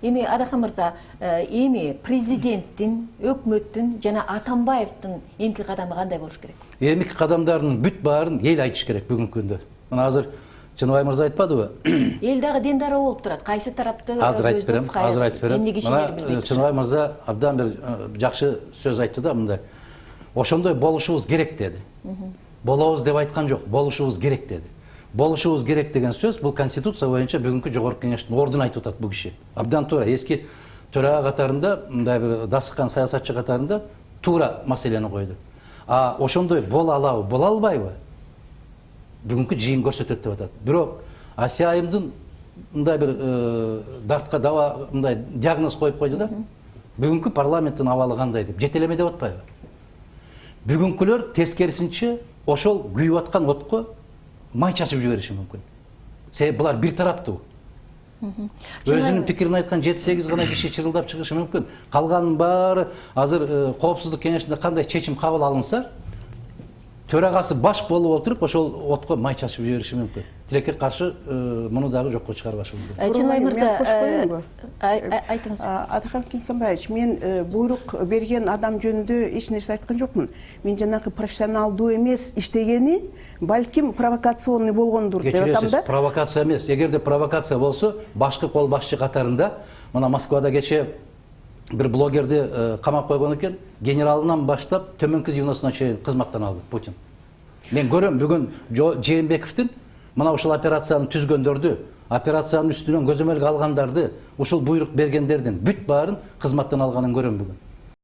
Эми Адахан мырза, эми президенттин, өкмөттүн жана Атамбаевдин эмки кадамы кандай болуш керек? Эмки кадамдарынын бүт баарын эл айтыш керек бүгүнкү күндө. Мына азыр Чыныбай мырза айтпадыбы? Эл дагы дендары болуп турат. Кайсы тарапты азыр айтып берем, азыр айтып берем. Мына Чыныбай мырза абдан бир жакшы сөз айтты да, мындай. Ошондой болушубуз керек деди. Болобуз деп айткан жок, болушубуз керек деди. Болушубуз керек деген сөз бул конституция боюнча бүгүнкү жогорку кеңештин ордун айтып атат бул киши. Абдан туура, эски төрага катарында, мындай бир дасыккан саясатчы катарында туура маселени койду. А ошондой бола алабы, бола албайбы? Бүгүнкү жыйын көрсөтөт деп атат. Бирок Асия Айымдын мындай бир дартка даба мындай диагноз коюп койду да. Бүгүнкү парламенттин абалы кандай деп, жетелеме деп атпайбы? Бүгүнкүлөр тескерисинче ошол күйүп аткан отко май чачып жибериши мүмкүн. Себеби булар бир тараптуу. Өзүнүн пикирин айткан 7-8 гана киши чырылдап чыгышы мүмкүн. Калганын баары азыр коопсуздук кеңешинде кандай чечим кабыл алынса, төрагасы баш болуп отуруп ошол отко май чачып жибериши мүмкүн. Тилекке каршы муну дагы жокко чыгарбашы мүмкүн. Чыныбай мырза, айтыңыз. Адахан Кинсанбаевич, мен буйрук берген адам жөнүндө эч нерсе айткан жокмун. Мен жанагы профессионалдуу эмес иштегени, балким провокационный болгондур деп атам да. Провокация эмес. Эгерде провокация болсо, башкы кол башчы катарында, мына Москвада кече bir блогерди камап койгон экен, генералынан баштап төмөнкү звеносуна чейин кызматтан алды Путин. Мен көрөм бүгүн Жээнбековдин мына ушул операцияны түзгөндөрдү, операциянын үстүнөн көзөмөлгө алгандарды, ушул буйрук бергендердин бүт баарын кызматтан алганын көрөм бүгүн.